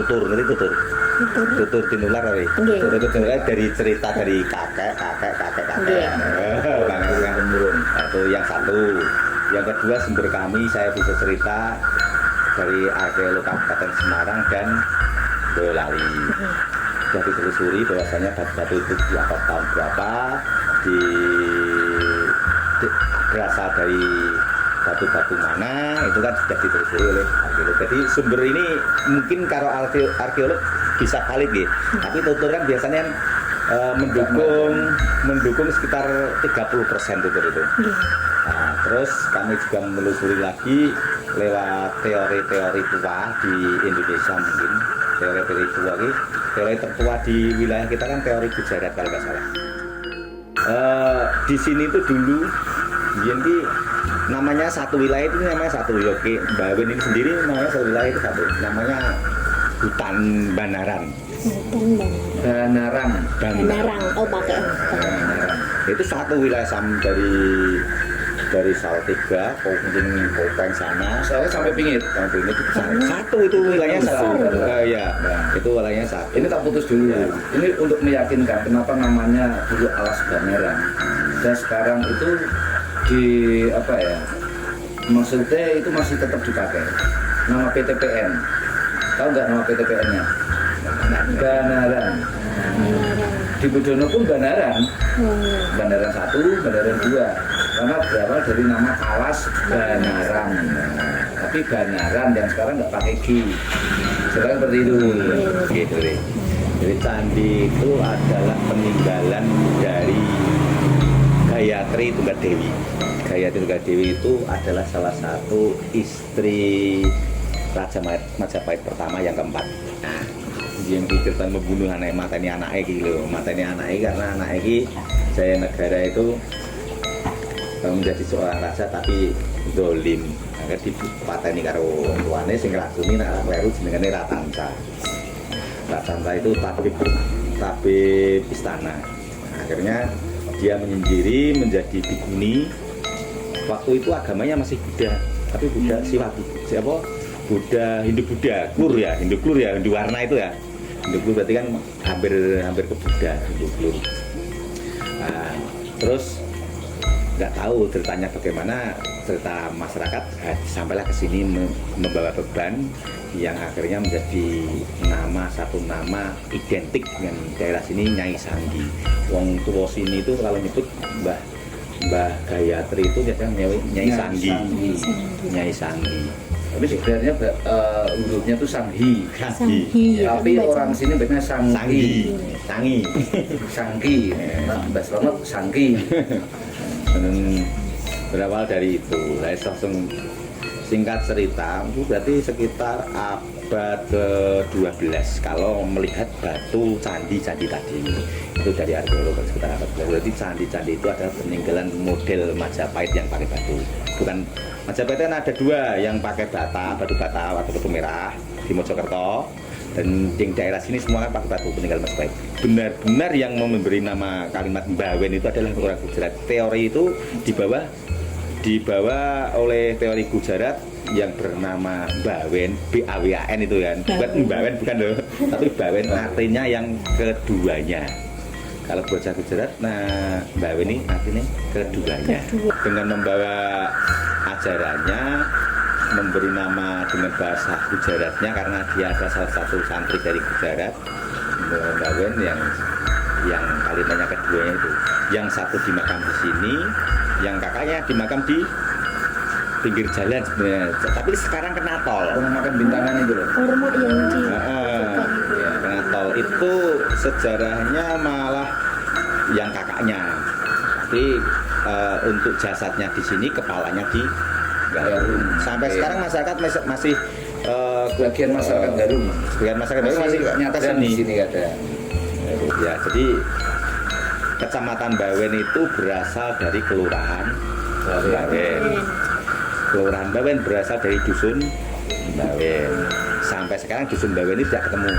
tutur, ngerti tutur. Tutur tinular kali. Tutur tinular dari cerita dari kakek. Bangsa temurun. Itu yang satu. Yang kedua sumber kami saya bisa cerita dari arkeolog Kabupaten Semarang dan Boyolali. Sudah ditelusuri bahwasanya batu-batu itu di atas tahun berapa berasal dari batu-batu mana, itu kan sudah ditelusuri oleh arkeolog. Jadi sumber ini mungkin kalau arkeolog bisa valid gitu. Tapi tutur kan biasanya mendukung sekitar 30% tutur itu. Nah, terus kami juga menelusuri lagi lewat teori-teori tua di Indonesia mungkin. Teori-teori tua ini, teori tertua di wilayah kita kan teori Gujarat kalau nggak salah. Di sini tuh dulu jadi namanya satu wilayah itu namanya satu Yoke Bawen ini sendiri namanya satu wilayah itu satu namanya hutan Banaran. Banarang. Oh pakai. Banaran. Itu satu wilayah dari Salatiga, mungkin Kopeng sana, Soalnya sampai Pingit. satu itu wilayahnya satu. Ya, itu wilayahnya satu. Ini tak putus dulu. Ya. Ini untuk meyakinkan kenapa namanya dulu Alas Banarang. Dan sekarang itu di apa ya? Maksudnya itu masih tetap dipakai. Nama PTPN. Tahu nggak nama PTPN-nya? Banaran. Di Budono pun Banaran. Banaran 1, Banaran 2. Karena berawal dari nama Alas Banarang. Tapi Banaran yang sekarang nggak pakai G. Sekarang seperti itu. Gitu deh. Jadi candi itu adalah peninggalan dari Gayatri Tunggadewi. Gayatri Tunggadewi itu adalah salah satu istri Raja Majapahit pertama yang keempat. Nah, yang pikirkan membunuh anak mateni anaknya gitu, mateni anaknya karena anaknya Jaya Negara itu menjadi seorang raja tapi dolim. Akhirnya dipateni karo tuane sing ngracuni nek kleru jenengane Ratansa. Ratansa itu tabib istana. Akhirnya dia menyendiri menjadi bikuni. Waktu itu agamanya masih Buddha, tapi Buddha siapa? Buddha Hindu Klur, Hindu warna itu ya. Hindu Klur berarti kan hampir ke Buddha, Hindu Klur. Nah, terus nggak tahu ceritanya bagaimana, cerita masyarakat sampailah ke sini membawa beban yang akhirnya menjadi satu nama identik dengan daerah sini, Nyai Sanggi. Wong tua sini itu kalau nyebut Mbah Gayatri itu biasanya Nyai Sanggi. Nyai Sanggi. Tapi sebenarnya hurufnya itu Sanghi. Tapi orang sini biasanya Sanggi. Sangki. Mbak Selamat Sangki. Dan berawal dari itu, saya langsung singkat cerita, itu berarti sekitar abad ke-12 kalau melihat batu candi-candi tadi itu dari arkeolog sekitar abad ke-12. Berarti candi-candi itu adalah peninggalan model Majapahit yang pakai batu. Bukan Majapahit kan ada dua, yang pakai batu bata atau batu merah di Mojokerto, dan di daerah sini semua kan pakai batu peninggalan Majapahit. Benar-benar yang memberi nama kalimat Bawen itu adalah orang Gujarat. Teori itu dibawa oleh teori Gujarat yang bernama Bawen, BAWAN itu kan. Bukan Bawen bukan loh, tapi Bawen artinya yang keduanya. Kalau bahasa Gujarat, nah Bawen ini artinya keduanya. Dengan membawa ajarannya, memberi nama dengan bahasa Gujaratnya karena dia adalah salah satu santri dari Gujarat, Bawen yang kalimatnya keduanya itu. Yang satu dimakam di sini, yang kakaknya dimakam di pinggir jalan sebenarnya. Tapi sekarang kena tol. Makan bintangan itu loh. Hormat yang di. Ya, kena tol itu sejarahnya malah yang kakaknya. Tapi untuk jasadnya di sini, kepalanya di Garung. Sampai sekarang masyarakat masih bagian masyarakat Garung. Sebagian masyarakat Garung masih nyata di sini ada. Ya, jadi Kecamatan Bawen itu berasal dari Kelurahan Bawen. Kelurahan Bawen berasal dari Dusun Bawen. Sampai sekarang Dusun Bawen ini tidak ketemu.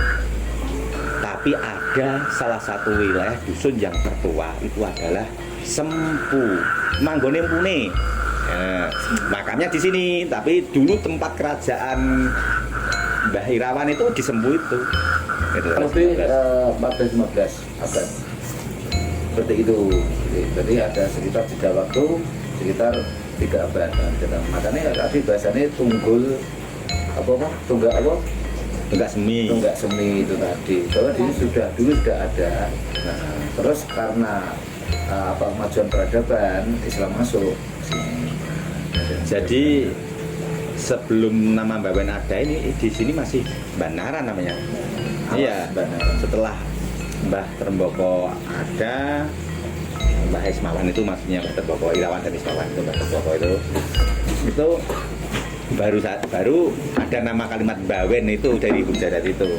Tapi ada salah satu wilayah dusun yang tertua, itu adalah Sempu, Manggone Empune. Makamnya di sini, tapi dulu tempat kerajaan Mbah Irawan itu disembuh itu. Gitu, Lebih 19. 14-15 abad. Seperti itu. Jadi ada sekitar jeda waktu sekitar 3 abad. Makanya tadi bahasanya tunggul tunggak Enggak semi. tunggak semi itu tadi. Bahwa dulu sudah ada. Nah, terus karena kemajuan peradaban Islam masuk sini. Jadi sebelum nama Bawen ada ini di sini masih Banara namanya. Iya. Banara. Setelah Mbah Tremboko ada, Mbah Ismawan itu maksudnya Mbah Tremboko, Irawan dan Ismawan itu Mbah Tremboko itu baru ada nama kalimat Bawen itu dari Hujadat itu.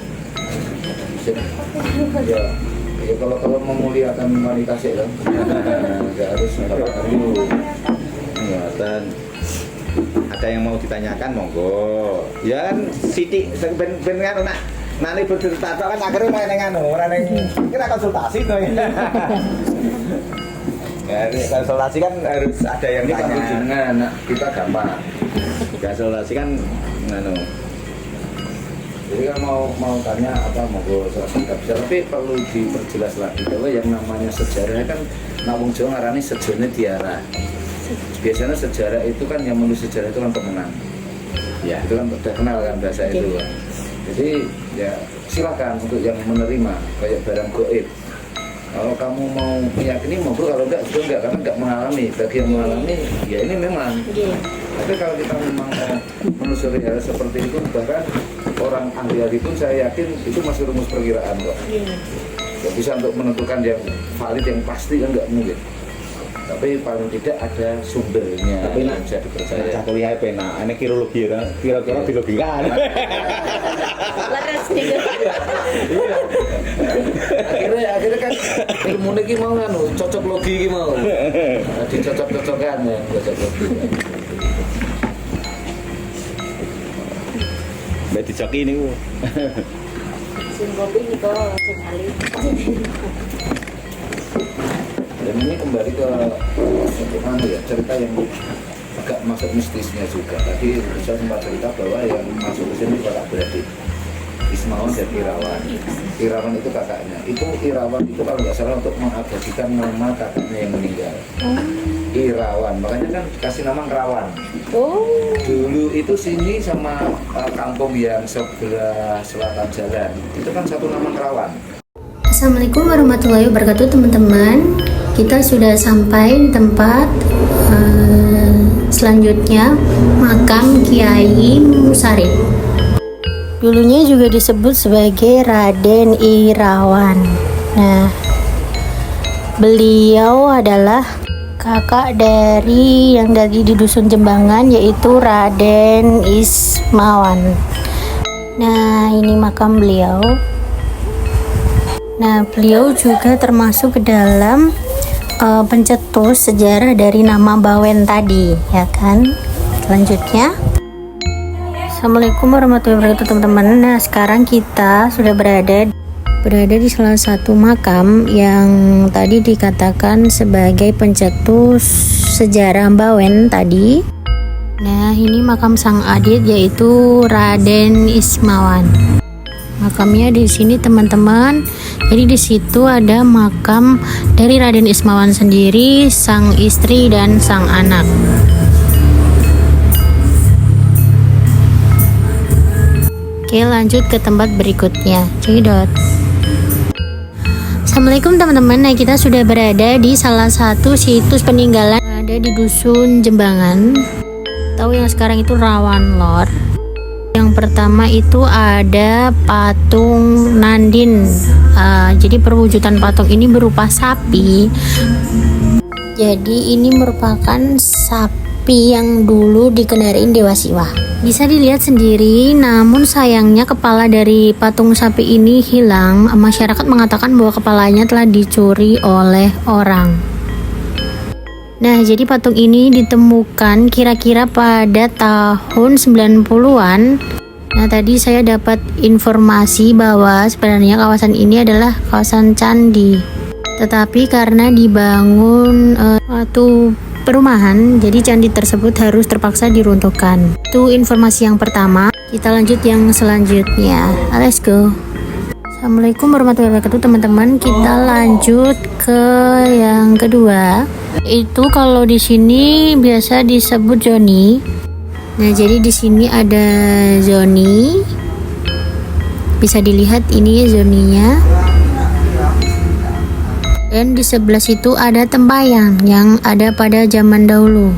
Ya kalau memuliakan wanita sih kan, nggak harus dulu. Ya, dan ada yang mau ditanyakan monggo. Ya kan Siti ben kan nanti bercerita kan akhirnya main yang orang yang kita konsultasi tuh. Ya, konsultasi kan harus ada yang Ini kalau tanya. dengan kita gampang. Konsultasi kan Jadi kalau mau tanya apa monggo nggak bisa, tapi perlu diperjelas lagi bahwa yang namanya sejarah kan wong Jawa ngarani sejarahnya diarah. Biasanya sejarah itu kan yang menulis sejarah itu kan pemenang. ya. Itu kan udah kenal kan bahasa itu kan. Jadi ya silakan untuk yang menerima kayak barang goib. Kalau kamu mau meyakini monggo, kalau enggak juga enggak, karena enggak mengalami. Bagi yang mengalami ya ini memang. Tapi kalau kita memang menelusuri hal seperti itu, bahkan orang ahli pun saya yakin itu masih rumus perkiraan kok. Gak bisa untuk menentukan yang valid yang pasti kan nggak mungkin. Tapi paling tidak ada sumbernya. Tapi yang bisa dipercaya. Cak kuliah pena, ana kirologi kan, kira-kira biologikan. Leres juga. Akhirnya kan ilmu ini mau cocok logi ini mau. Dicocok-cocokkan ya, cocok logi. Mbak dicoki ini ku. Sing kopi nih kok sing kali. Dan ini kembali ke cerita yang agak masuk mistisnya juga. Tadi saya sempat cerita bahwa yang masuk ke sini kakak beradik Ismawan dan Irawan. Irawan itu kakaknya. Itu Irawan itu kalau nggak salah untuk mengabadikan nama kakaknya yang meninggal. Irawan, makanya kan kasih nama Ngerawan. Oh. Dulu itu sini sama kampung yang sebelah selatan jalan itu kan satu nama Ngerawan. Assalamualaikum warahmatullahi wabarakatuh teman-teman. Kita sudah sampai di tempat selanjutnya, makam Kiai Musarik. Dulunya juga disebut sebagai Raden Irawan. Nah, beliau adalah kakak dari yang dari di dusun Jembangan, yaitu Raden Ismawan. Nah, ini makam beliau. Nah, beliau juga termasuk ke dalam pencetus sejarah dari nama Bawen tadi, ya kan? Selanjutnya, Assalamualaikum warahmatullahi wabarakatuh teman-teman. Nah, sekarang kita sudah berada di salah satu makam yang tadi dikatakan sebagai pencetus sejarah Bawen tadi. Nah, ini makam sang adit yaitu Raden Ismawan. Makamnya di sini teman-teman. Jadi di situ ada makam dari Raden Ismawan sendiri, sang istri dan sang anak. Oke, lanjut ke tempat berikutnya. Cekidot. Assalamualaikum teman-teman. Nah, kita sudah berada di salah satu situs peninggalan ada di dusun Jembangan. Tahu yang sekarang itu Rawan Lor. Yang pertama itu ada patung Nandin. Jadi perwujudan patung ini berupa sapi. Jadi ini merupakan sapi yang dulu dikendarai Dewa Siwa. Bisa dilihat sendiri, namun sayangnya kepala dari patung sapi ini hilang. Masyarakat mengatakan bahwa kepalanya telah dicuri oleh orang. Nah, jadi patung ini ditemukan kira-kira pada tahun 90-an. Nah, tadi saya dapat informasi bahwa sebenarnya kawasan ini adalah kawasan candi. Tetapi karena dibangun suatu perumahan, jadi candi tersebut harus terpaksa diruntuhkan. Itu informasi yang pertama. Kita lanjut yang selanjutnya. Let's go. Assalamualaikum warahmatullahi wabarakatuh teman-teman. Kita lanjut ke yang kedua. Itu kalau di sini biasa disebut zoni. Nah, jadi di sini ada zoni. Bisa dilihat ini zoninya. Dan di sebelah situ ada Tembayang yang ada pada zaman dahulu.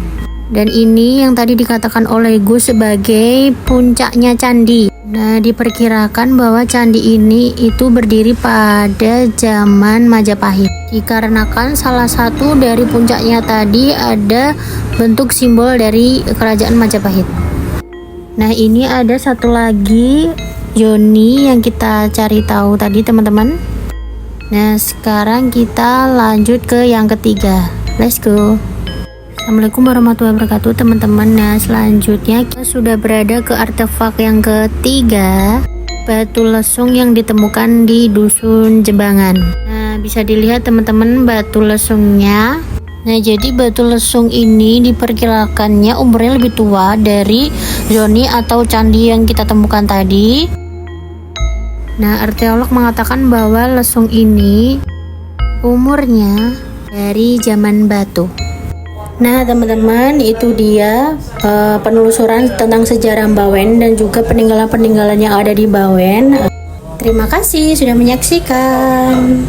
Dan ini yang tadi dikatakan oleh Gus sebagai puncaknya candi. Nah, diperkirakan bahwa candi ini itu berdiri pada zaman Majapahit. Dikarenakan salah satu dari puncaknya tadi ada bentuk simbol dari kerajaan Majapahit. Nah, ini ada satu lagi zoni yang kita cari tahu tadi teman-teman. Nah, sekarang kita lanjut ke yang ketiga. Let's go. Assalamualaikum warahmatullahi wabarakatuh teman-teman. Nah, selanjutnya kita sudah berada ke artefak yang ketiga, batu lesung yang ditemukan di dusun Jebangan. Nah, bisa dilihat teman-teman batu lesungnya. Nah, jadi batu lesung ini diperkirakannya umurnya lebih tua dari zoni atau candi yang kita temukan tadi. Nah, arkeolog mengatakan bahwa lesung ini umurnya dari zaman batu. Nah teman-teman, itu dia penelusuran tentang sejarah Bawen dan juga peninggalan-peninggalan yang ada di Bawen. Terima kasih sudah menyaksikan.